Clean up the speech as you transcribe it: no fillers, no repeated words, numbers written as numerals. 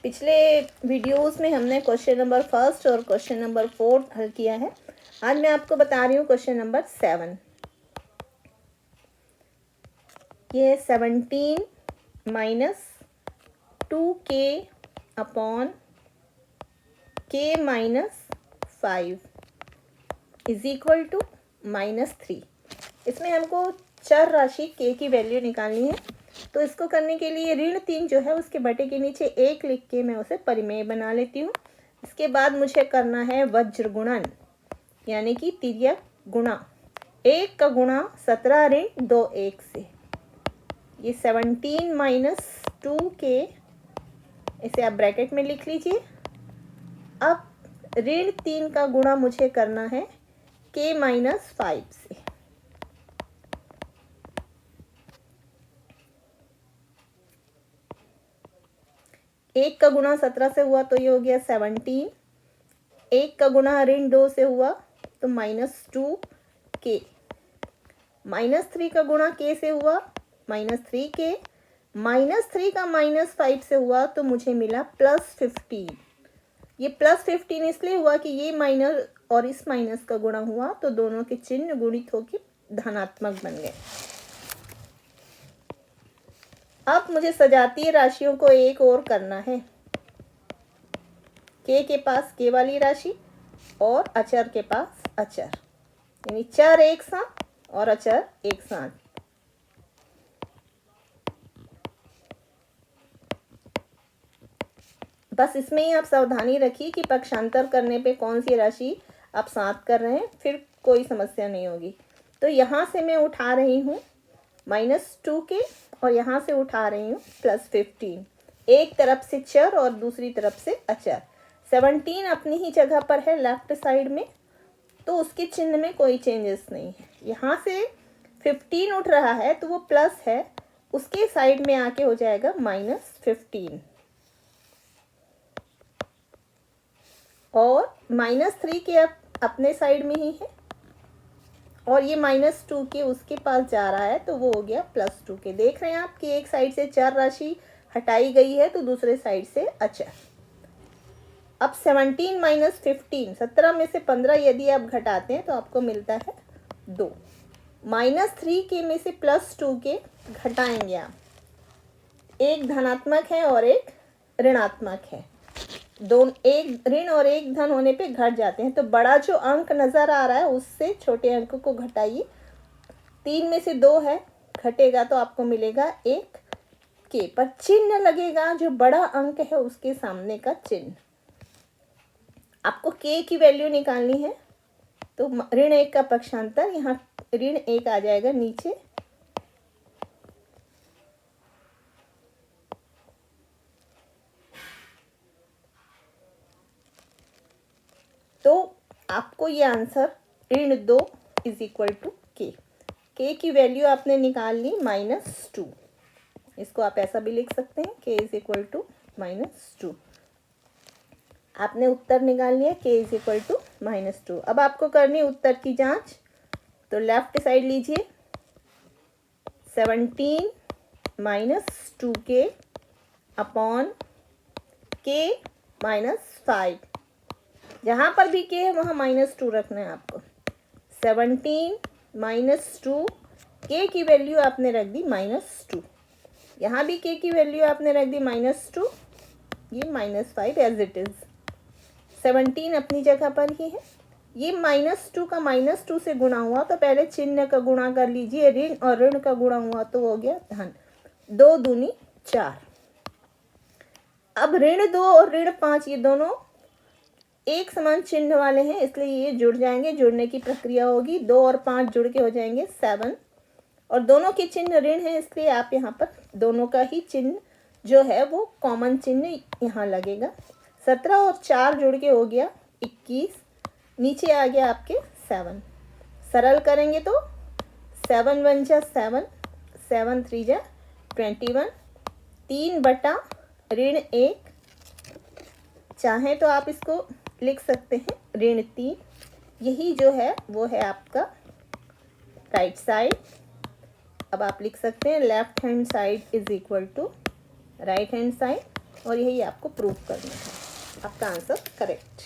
पिछले वीडियोस में हमने क्वेश्चन नंबर 1 और क्वेश्चन नंबर 4 हल किया है। आज मैं आपको बता रही हूँ क्वेश्चन नंबर 7। ये 17 minus 2k upon k minus 5 is equal to -3। इसमें हमको चर राशि k की वैल्यू निकालनी है। तो इसको करने के लिए ऋण 3 जो है उसके बटे के नीचे 1 लिख के मैं उसे परिमेय बना लेती हूँ। इसके बाद मुझे करना है वज्र गुणन, यानी कि तिर्यक गुणा। 1 का गुणा 17 ऋण 2 1 से, ये 17 माइनस 2k, इसे आप ब्रैकेट में लिख लीजिए। अब ऋण 3 का गुणा मुझे करना है k माइनस 5 से। एक का गुणा 17 से हुआ तो ये हो गया 17। एक का गुणा ऋण 2 से हुआ तो -2k। -3 का गुणा k से हुआ -3k। -3 का -5 से हुआ तो मुझे मिला +15। ये +15 इसलिए हुआ कि ये माइनस और इस माइनस का गुणा हुआ तो दोनों के चिन्ह गुणित होकर धनात्मक बन गए। अब मुझे सजातीय राशियों को एक और करना है। k के पास k वाली राशि और अचर के पास अचर, यानी चर एक साथ और अचर एक साथ। बस इसमें ही आप सावधानी रखिए कि पक्षांतर करने पे कौन सी राशि आप साथ कर रहे हैं, फिर कोई समस्या नहीं होगी। तो यहाँ से मैं उठा रही हूँ -2k और यहाँ से उठा रही हूँ +15। एक तरफ से चर और दूसरी तरफ से अचर। 17 अपनी ही जगह पर है लेफ्ट साइड में, तो उसके चिन्ह में कोई चेंजेस नहीं है। यहाँ से 15 उठ रहा है तो वो प्लस है, उसके साइड में आके हो जाएगा -15। और -3 के अपने साइड में ही है और ये -2 के उसके पास जा रहा है तो वो हो गया +2 के। देख रहे हैं आप कि एक साइड से चर राशि हटाई गई है तो दूसरे साइड से अचर। अब 17 माइनस 15, 17 में से 15 यदि आप घटाते हैं तो आपको मिलता है 2। -3 के में से +2 के घटाएंगे आप, एक धनात्मक है और एक ऋणात्मक है। एक ऋण और एक धन होने पे घट जाते हैं, तो बड़ा जो अंक नजर आ रहा है उससे छोटे अंक को घटाइए। 3 में से 2 है, घटेगा तो आपको मिलेगा 1 के, पर चिन्ह लगेगा जो बड़ा अंक है उसके सामने का चिन्ह। आपको k की वैल्यू निकालनी है तो ऋण 1 का पक्षांतर, यहाँ ऋण 1 आ जाएगा नीचे। तो आपको ये आंसर ऋण 2 इज इक्वल टू k। की वैल्यू आपने निकाल ली -2। इसको आप ऐसा भी लिख सकते हैं, k इज इक्वल टू -2। आपने उत्तर निकाल लिया, k इज इक्वल टू -2। अब आपको करनी उत्तर की जांच, तो लेफ्ट साइड लीजिए। 17 minus 2k upon k minus 5। जहाँ पर भी k है वहाँ -2 रखना है आपको। 17 माइनस 2, k की वैल्यू आपने रख दी -2। यहाँ भी k की वैल्यू आपने रख दी -2, ये -5 एज इट इज़। 17 अपनी जगह पर ही है। ये -2 का -2 से गुणा हुआ तो पहले चिन्ह का गुणा कर लीजिए। ऋण और ऋण का गुणा हुआ तो हो गया धन। 2 दूनी 4। अब ऋण 2 और ऋण 5 ये दोनों एक समान चिन्ह वाले हैं, इसलिए ये जुड़ जाएंगे। जुड़ने की प्रक्रिया होगी, 2 और 5 जुड़ के हो जाएंगे 7। और दोनों के चिन्ह ऋण है, इसलिए आप यहाँ पर दोनों का ही चिन्ह जो है वो कॉमन चिन्ह यहाँ लगेगा। 17 और 4 जुड़ के हो गया 21, नीचे आ गया आपके 7। सरल करेंगे तो 7 1 जा 7, 7 3 जा 21, 3 बटा ऋण 1। चाहे तो आप इसको लिख सकते हैं ऋण 3। यही जो है वो है आपका राइट साइड। अब आप लिख सकते हैं left hand side is equal to right hand side. और यही आपको प्रूव करना है। आपका आंसर करेक्ट।